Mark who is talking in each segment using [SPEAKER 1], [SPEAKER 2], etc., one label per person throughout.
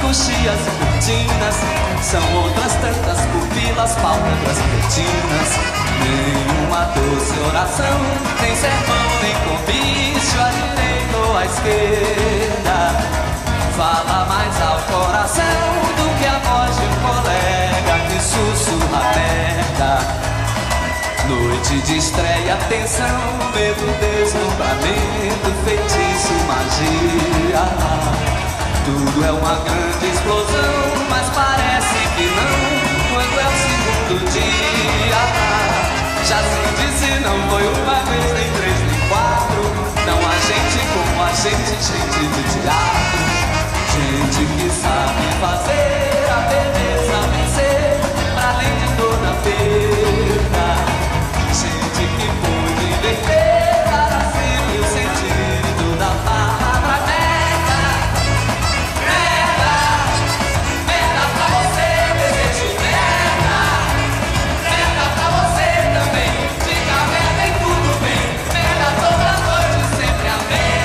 [SPEAKER 1] coxias e cortinas, são outras tantas pupilas, pálpebras retinas. Nenhuma doce oração, nem sermão, nem comício, à direita ou à esquerda. Fala mais ao coração do que a voz de um colega que sussurra merda. Noite de estreia, tensão, medo, deslumbramento, feitiço, magia. Tudo é uma grande explosão, mas parece que não, quando é o segundo dia. Já se disse, não foi uma vez, nem três, nem quatro. Não há gente como a gente de teatro. Gente que sabe fazer a beleza vencer, pra além de toda perda. Gente que pôde inverter para sempre o sentido da palavra merda. Merda, merda pra você, desejo merda. Merda pra você também, diga merda e tudo bem. Merda toda noite, sempre amém.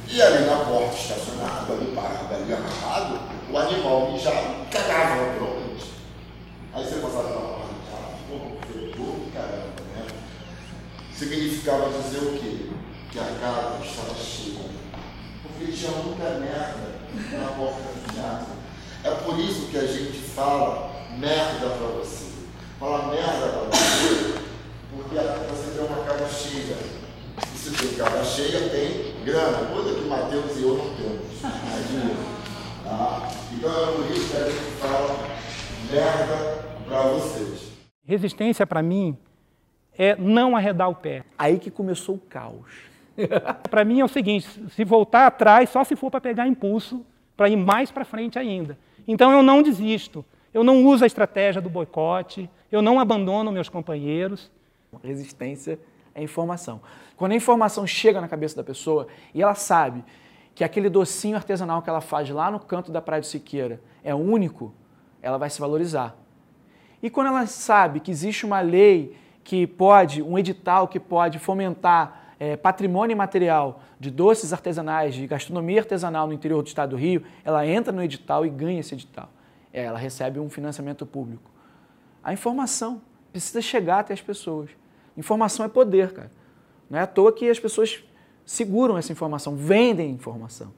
[SPEAKER 2] E ali na porta estacionada, ali parado, ali amarrado, o animal mijava e cagava naturalmente. Aí você passava na porta e já, pô, fedor, caramba, né? Significava dizer o quê? Que a casa estava cheia. Porque tinha muita merda na porta do teatro. É por isso que a gente fala merda pra você. Fala merda pra você, porque você tem uma casa cheia. E se tem casa cheia, tem grana, coisa que Mateus e eu não temos. Tá? Então é por isso que a gente fala merda pra vocês.
[SPEAKER 3] Resistência para mim é não arredar o pé.
[SPEAKER 4] Aí que começou o caos.
[SPEAKER 3] Para mim é o seguinte, se voltar atrás só se for para pegar impulso, para ir mais para frente ainda. Então eu não desisto, eu não uso a estratégia do boicote, eu não abandono meus companheiros.
[SPEAKER 4] Resistência é informação. Quando a informação chega na cabeça da pessoa e ela sabe que aquele docinho artesanal que ela faz lá no canto da Praia de Siqueira é único, ela vai se valorizar. E quando ela sabe que existe uma lei que pode, um edital que pode fomentar patrimônio imaterial de doces artesanais, de gastronomia artesanal no interior do estado do Rio, ela entra no edital e ganha esse edital. Ela recebe um financiamento público. A informação precisa chegar até as pessoas. Informação é poder, cara. Não é à toa que as pessoas seguram essa informação, vendem informação.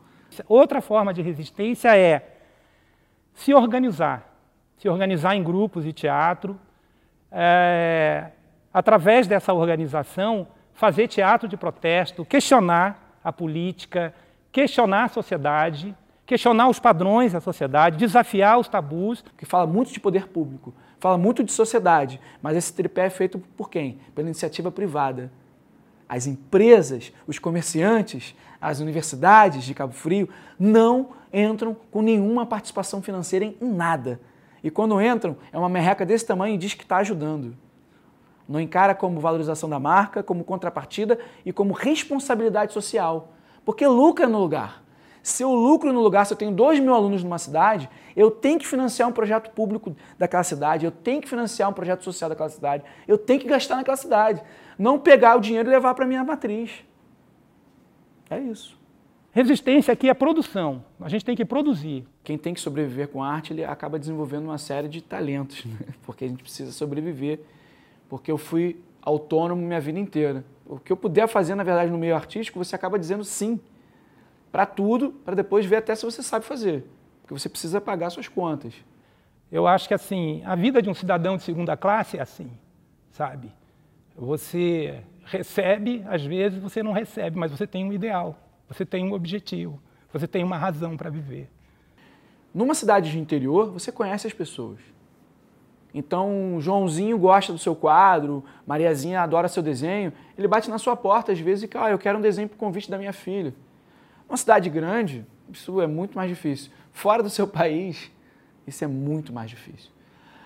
[SPEAKER 3] Outra forma de resistência é se organizar em grupos de teatro, através dessa organização, fazer teatro de protesto, questionar a política, questionar a sociedade, questionar os padrões da sociedade, desafiar os tabus.
[SPEAKER 4] Que fala muito de poder público, fala muito de sociedade, mas esse tripé é feito por quem? Pela iniciativa privada. As empresas, os comerciantes, as universidades de Cabo Frio não entram com nenhuma participação financeira em nada. E quando entram, é uma merreca desse tamanho e diz que está ajudando. Não encara como valorização da marca, como contrapartida e como responsabilidade social. Porque lucra no lugar. Se eu lucro no lugar, se eu tenho 2.000 alunos numa cidade, eu tenho que financiar um projeto público daquela cidade, eu tenho que financiar um projeto social daquela cidade, eu tenho que gastar naquela cidade. Não pegar o dinheiro e levar para a minha matriz. É isso.
[SPEAKER 3] Resistência aqui é produção. A gente tem que produzir.
[SPEAKER 4] Quem tem que sobreviver com arte, ele acaba desenvolvendo uma série de talentos, né? Porque a gente precisa sobreviver. Porque eu fui autônomo minha vida inteira. O que eu puder fazer, na verdade, no meio artístico, você acaba dizendo sim para tudo, para depois ver até se você sabe fazer. Porque você precisa pagar suas contas.
[SPEAKER 3] Eu acho que assim, a vida de um cidadão de segunda classe é assim, sabe? Você recebe, às vezes você não recebe, mas você tem um ideal, você tem um objetivo, você tem uma razão para viver.
[SPEAKER 4] Numa cidade de interior, você conhece as pessoas. Então, Joãozinho gosta do seu quadro, Mariazinha adora seu desenho, ele bate na sua porta às vezes e fala, eu quero um desenho para o convite da minha filha. Numa cidade grande, isso é muito mais difícil. Fora do seu país, isso é muito mais difícil.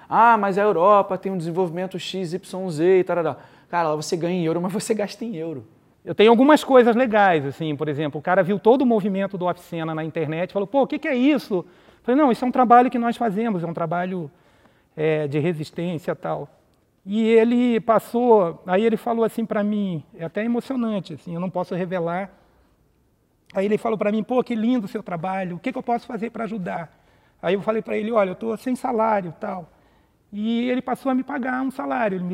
[SPEAKER 4] Ah, mas a Europa tem um desenvolvimento X, Y, Z e tal. Cara, lá você ganha em euro, mas você gasta em euro.
[SPEAKER 3] Eu tenho algumas coisas legais, assim, por exemplo, o cara viu todo o movimento do Oficena na internet e falou, pô, o que é isso? Eu falei, não, isso é um trabalho que nós fazemos, é um trabalho de resistência e tal. E ele passou, aí ele falou assim para mim, é até emocionante, assim, eu não posso revelar. Aí ele falou para mim, pô, que lindo o seu trabalho, o que eu posso fazer para ajudar? Aí eu falei para ele, olha, eu estou sem salário e tal. E ele passou a me pagar um salário, ele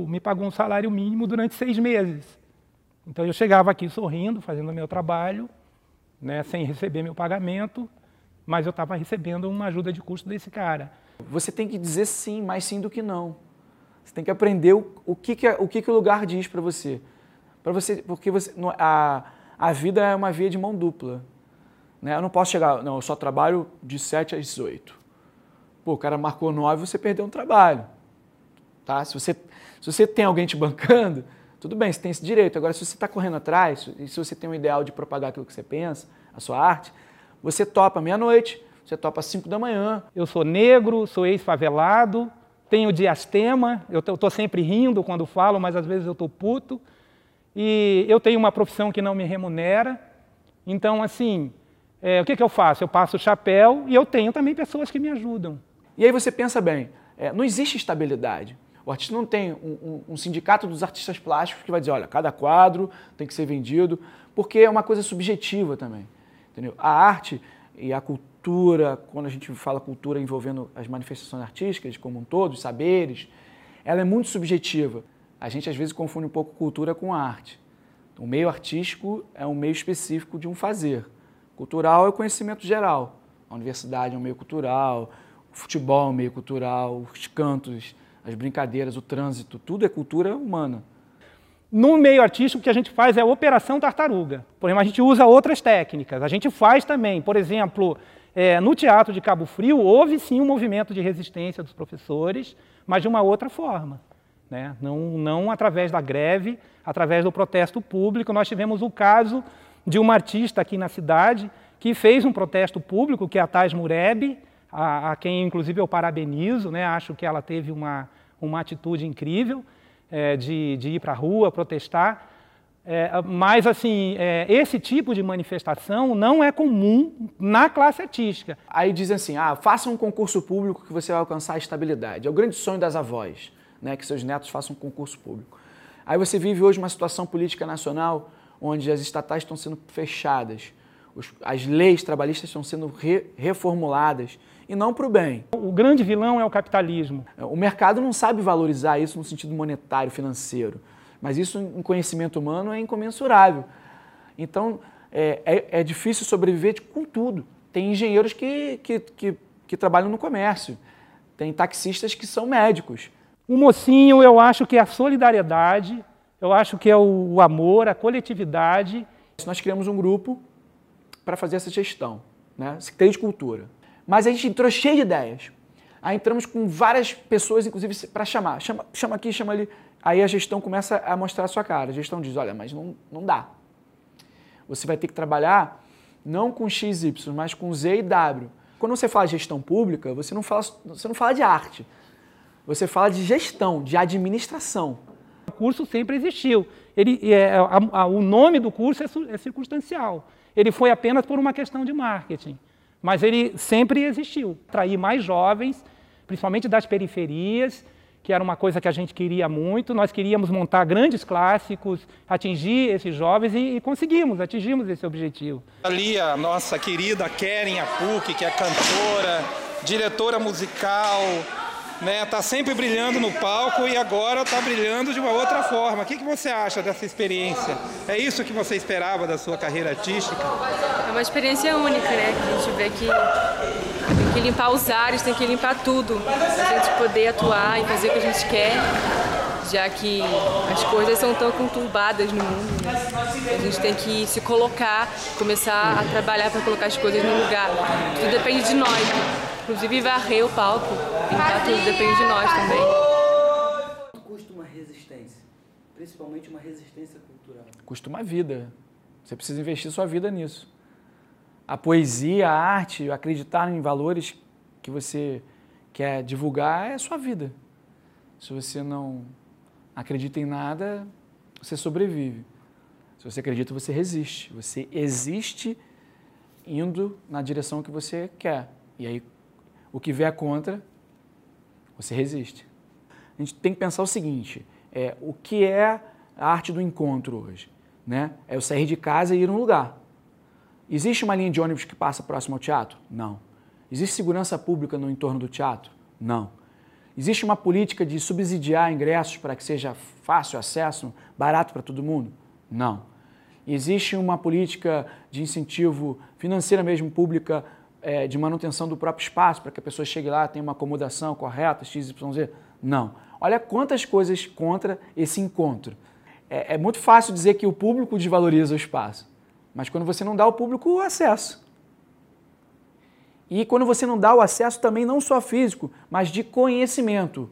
[SPEAKER 3] me pagou um salário mínimo durante 6 meses. Então eu chegava aqui sorrindo, fazendo o meu trabalho, né, sem receber meu pagamento, mas eu estava recebendo uma ajuda de custo desse cara.
[SPEAKER 4] Você tem que dizer sim, mais sim do que não. Você tem que aprender o que o lugar diz para você. Porque a vida é uma via de mão dupla. Né? Eu não posso chegar, não, eu só trabalho de 7 às 18. Pô, o cara marcou 9, você perdeu um trabalho. Tá? Se você tem alguém te bancando, tudo bem, você tem esse direito. Agora, se você está correndo atrás, e se você tem um ideal de propagar aquilo que você pensa, a sua arte, você topa meia-noite, você topa às 5 da manhã.
[SPEAKER 3] Eu sou negro, sou ex-favelado, tenho diastema, eu estou sempre rindo quando falo, mas às vezes eu estou puto. E eu tenho uma profissão que não me remunera. Então, assim, o que eu faço? Eu passo o chapéu e eu tenho também pessoas que me ajudam.
[SPEAKER 4] E aí você pensa bem, não existe estabilidade. O artista não tem um sindicato dos artistas plásticos que vai dizer, olha, cada quadro tem que ser vendido, porque é uma coisa subjetiva também. Entendeu? A arte e a cultura, quando a gente fala cultura envolvendo as manifestações artísticas como um todo, os saberes, ela é muito subjetiva. A gente às vezes confunde um pouco cultura com arte. O meio artístico é um meio específico de um fazer. Cultural é o conhecimento geral. A universidade é um meio cultural, o futebol é um meio cultural, os cantos, as brincadeiras, o trânsito, tudo é cultura humana.
[SPEAKER 3] No meio artístico, o que a gente faz é a operação tartaruga. Por exemplo, a gente usa outras técnicas. A gente faz também, por exemplo, no Teatro de Cabo Frio, houve sim um movimento de resistência dos professores, mas de uma outra forma. Né? Não através da greve, através do protesto público. Nós tivemos o caso de uma artista aqui na cidade que fez um protesto público, que é a Thais Mureb, a quem inclusive eu parabenizo, né? Acho que ela teve uma atitude incrível de ir para a rua, protestar. Mas, assim, esse tipo de manifestação não é comum na classe artística.
[SPEAKER 4] Aí dizem assim, faça um concurso público que você vai alcançar a estabilidade. É o grande sonho das avós, né, que seus netos façam um concurso público. Aí você vive hoje uma situação política nacional onde as estatais estão sendo fechadas, as leis trabalhistas estão sendo reformuladas, e não para o bem.
[SPEAKER 3] O grande vilão é o capitalismo.
[SPEAKER 4] O mercado não sabe valorizar isso no sentido monetário, financeiro, mas isso em conhecimento humano é incomensurável. Então, é difícil sobreviver com tudo. Tem engenheiros que trabalham no comércio, tem taxistas que são médicos.
[SPEAKER 3] O mocinho, eu acho que é a solidariedade, eu acho que é o amor, a coletividade.
[SPEAKER 4] Nós criamos um grupo para fazer essa gestão, né? Secretaria de Cultura. Mas a gente entrou cheio de ideias. Aí entramos com várias pessoas, inclusive, para chamar. Chama aqui, chama ali. Aí a gestão começa a mostrar a sua cara. A gestão diz, olha, mas não dá. Você vai ter que trabalhar não com X, Y, mas com Z e W. Quando você fala de gestão pública, você não fala de arte. Você fala de gestão, de administração.
[SPEAKER 3] O curso sempre existiu. O nome do curso é circunstancial. Ele foi apenas por uma questão de marketing. Mas ele sempre existiu. Atrair mais jovens, principalmente das periferias, que era uma coisa que a gente queria muito. Nós queríamos montar grandes clássicos, atingir esses jovens e atingimos esse objetivo.
[SPEAKER 5] Ali a nossa querida Keren Apuc, que é cantora, diretora musical, né, tá sempre brilhando no palco e agora está brilhando de uma outra forma. O que você acha dessa experiência? É isso que você esperava da sua carreira artística?
[SPEAKER 6] É uma experiência única, né? Que a gente vê que tem que limpar os ares, tem que limpar tudo, para a gente poder atuar e fazer o que a gente quer, já que as coisas são tão conturbadas no mundo, né? A gente tem que se colocar, começar a trabalhar para colocar as coisas no lugar. Tudo depende de nós, inclusive varrer o palco, limpar tudo depende de nós também.
[SPEAKER 7] Quanto custa uma resistência? Principalmente uma resistência cultural.
[SPEAKER 4] Custa uma vida. Você precisa investir sua vida nisso. A poesia, a arte, acreditar em valores que você quer divulgar é a sua vida. Se você não acredita em nada, você sobrevive. Se Se você acredita, você resiste. Você existe indo na direção que você quer. E aí, o que vier contra, você resiste. A gente tem que pensar o seguinte, o que é a arte do encontro hoje? Né? É eu sair de casa e ir a um lugar. Existe uma linha de ônibus que passa próximo ao teatro? Não. Existe segurança pública no entorno do teatro? Não. Existe uma política de subsidiar ingressos para que seja fácil acesso, barato para todo mundo? Não. Existe uma política de incentivo financeira mesmo, pública, de manutenção do próprio espaço, para que a pessoa chegue lá, tenha uma acomodação correta, XYZ? Não. Olha quantas coisas contra esse encontro. É muito fácil dizer que o público desvaloriza o espaço, mas quando você não dá ao público o acesso. E quando você não dá o acesso também não só físico, mas de conhecimento,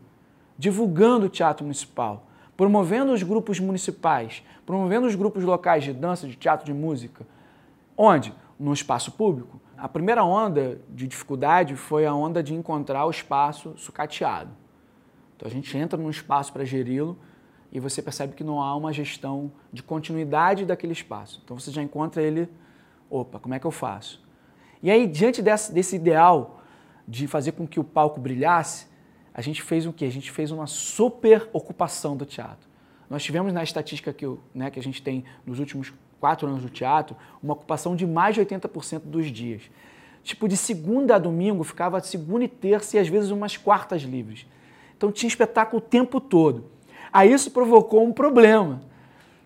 [SPEAKER 4] divulgando o teatro municipal, promovendo os grupos municipais, promovendo os grupos locais de dança, de teatro, de música. Onde? No espaço público. A primeira onda de dificuldade foi a onda de encontrar o espaço sucateado. Então a gente entra num espaço para geri-lo e você percebe que não há uma gestão de continuidade daquele espaço. Então você já encontra ele, opa, como é que eu faço? E aí, diante desse ideal de fazer com que o palco brilhasse, a gente fez o quê? A gente fez uma super ocupação do teatro. Nós tivemos na estatística que a gente tem nos últimos 4 anos do teatro, uma ocupação de mais de 80% dos dias. Tipo, de segunda a domingo, ficava segunda e terça e às vezes umas quartas livres. Então tinha espetáculo o tempo todo. Aí isso provocou um problema,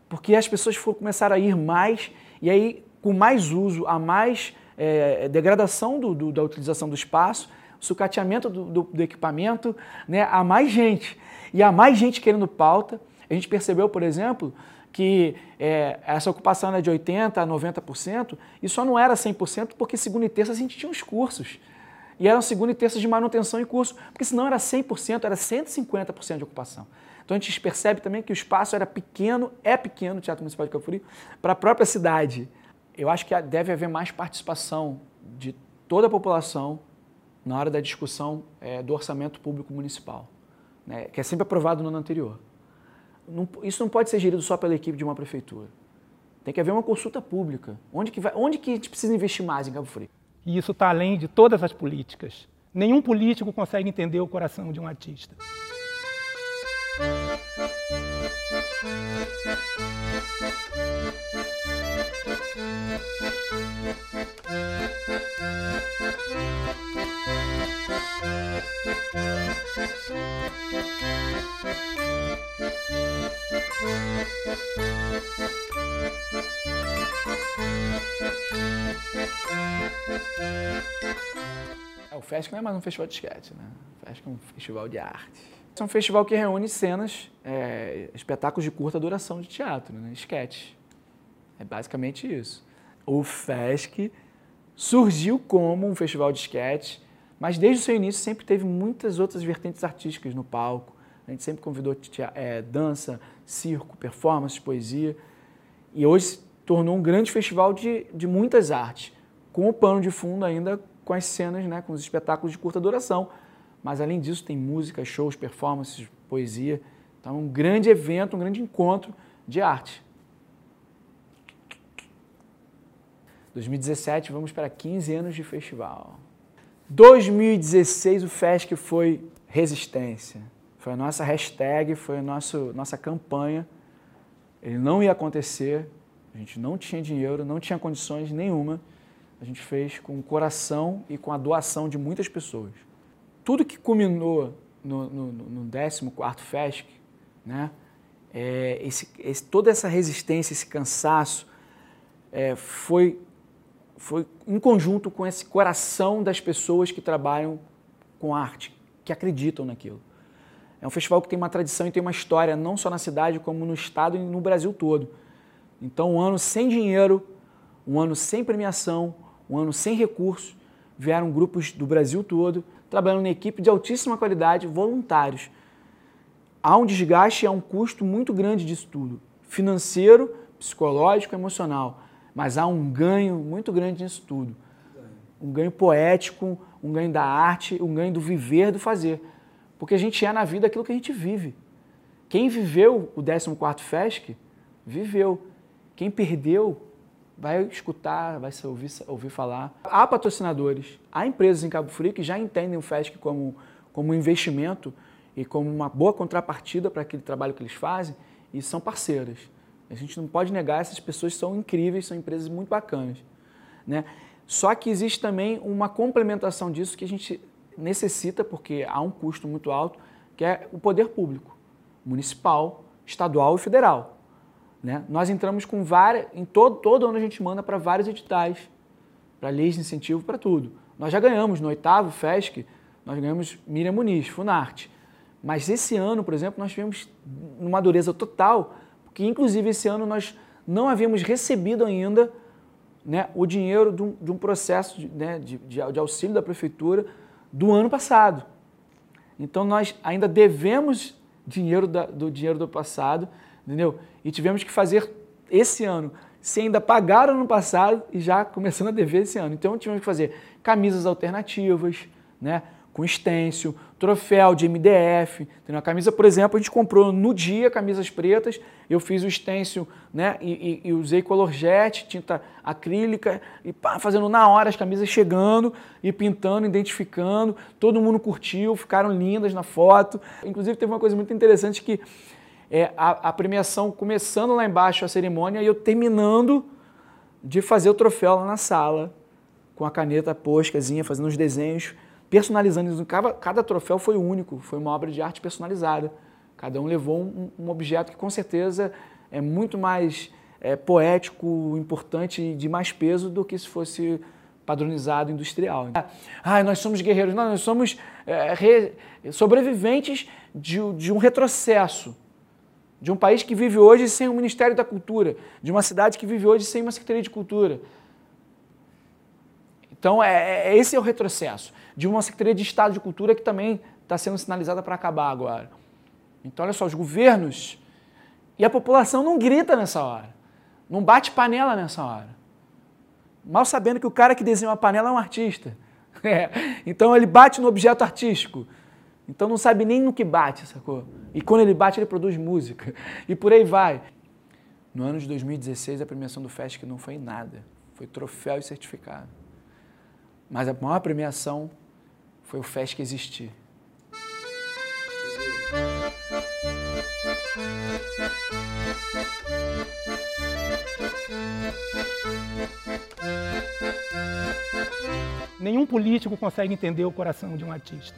[SPEAKER 4] porque as pessoas começaram a ir mais, e aí com mais uso, a mais degradação da utilização do espaço, sucateamento do equipamento, né, a mais gente. E a mais gente querendo pauta. A gente percebeu, por exemplo, que essa ocupação era de 80% a 90%, e só não era 100% porque segunda e terça a gente tinha os cursos. E eram segunda e terça de manutenção e curso, porque senão era 100%, era 150% de ocupação. Então a gente percebe também que o espaço era pequeno, o Teatro Municipal de Cabo Frio, para a própria cidade. Eu acho que deve haver mais participação de toda a população na hora da discussão do orçamento público municipal, né, que é sempre aprovado no ano anterior. Isso não pode ser gerido só pela equipe de uma prefeitura. Tem que haver uma consulta pública. Onde que a gente precisa investir mais em Cabo Frio?
[SPEAKER 3] E isso está além de todas as políticas. Nenhum político consegue entender o coração de um artista.
[SPEAKER 4] O FESC não é mais um festival de esquete, né? O FESC é um festival de arte. É um festival que reúne cenas, espetáculos de curta duração de teatro, né? Esquete. É basicamente isso. O FESC surgiu como um festival de esquete, mas desde o seu início sempre teve muitas outras vertentes artísticas no palco. A gente sempre convidou dança, circo, performance, poesia. E hoje se tornou um grande festival de muitas artes, com o pano de fundo ainda com as cenas, né, com os espetáculos de curta duração. Mas, além disso, tem música, shows, performances, poesia. Então, é um grande evento, um grande encontro de arte. 2017, vamos para 15 anos de festival. 2016, o FESC foi resistência. Foi a nossa hashtag, foi a nossa campanha. Ele não ia acontecer, a gente não tinha dinheiro, não tinha condições nenhuma. A gente fez com o coração e com a doação de muitas pessoas. Tudo que culminou no 14º FESC, né, toda essa resistência, esse cansaço, foi em conjunto com esse coração das pessoas que trabalham com arte, que acreditam naquilo. É um festival que tem uma tradição e tem uma história, não só na cidade, como no estado e no Brasil todo. Então, um ano sem dinheiro, um ano sem premiação, um ano sem recursos, vieram grupos do Brasil todo, trabalhando em equipe de altíssima qualidade, voluntários. Há um desgaste e há um custo muito grande disso tudo, financeiro, psicológico, emocional, mas há um ganho muito grande nisso tudo. Um ganho poético, um ganho da arte, um ganho do viver, do fazer. Porque a gente é na vida aquilo que a gente vive. Quem viveu o 14º FESC, viveu. Quem perdeu vai escutar, vai se ouvir falar. Há patrocinadores, há empresas em Cabo Frio que já entendem o FESC como um investimento e como uma boa contrapartida para aquele trabalho que eles fazem e são parceiras. A gente não pode negar, essas pessoas são incríveis, são empresas muito bacanas, né? Só que existe também uma complementação disso que a gente necessita, porque há um custo muito alto, que é o poder público, municipal, estadual e federal. Né? Nós entramos com várias, todo ano a gente manda para vários editais, para leis de incentivo, para tudo. Nós já ganhamos no 8º FESC, nós ganhamos Miriam Muniz, Funarte. Mas esse ano, por exemplo, nós tivemos uma dureza total, porque inclusive esse ano nós não havíamos recebido ainda, né, o dinheiro de um processo de auxílio da prefeitura do ano passado. Então nós ainda devemos dinheiro do dinheiro do passado, entendeu? E tivemos que fazer esse ano, se ainda pagaram no passado e já começando a dever esse ano. Então tivemos que fazer camisas alternativas, né, com stencil, troféu de MDF. Entendeu? A camisa, por exemplo, a gente comprou no dia camisas pretas, eu fiz o stencil, né, e usei color jet, tinta acrílica, e pá, fazendo na hora as camisas chegando e pintando, identificando. Todo mundo curtiu, ficaram lindas na foto. Inclusive teve uma coisa muito interessante que a premiação começando lá embaixo, a cerimônia, e eu terminando de fazer o troféu lá na sala, com a caneta poscazinha, fazendo os desenhos, personalizando. Cada troféu foi único, foi uma obra de arte personalizada. Cada um levou um objeto que com certeza é muito mais poético, importante e de mais peso do que se fosse padronizado, industrial. Nós somos guerreiros. Não, nós somos sobreviventes de um retrocesso. De um país que vive hoje sem o Ministério da Cultura, de uma cidade que vive hoje sem uma Secretaria de Cultura. Então, esse é o retrocesso, de uma Secretaria de Estado de Cultura que também está sendo sinalizada para acabar agora. Então, olha só, os governos e a população não grita nessa hora, não bate panela nessa hora. Mal sabendo que o cara que desenha uma panela é um artista. Então, ele bate no objeto artístico. Então não sabe nem no que bate, sacou? E quando ele bate, ele produz música. E por aí vai. No ano de 2016, a premiação do FESC não foi nada. Foi troféu e certificado. Mas a maior premiação foi o FESC existir.
[SPEAKER 3] Nenhum político consegue entender o coração de um artista.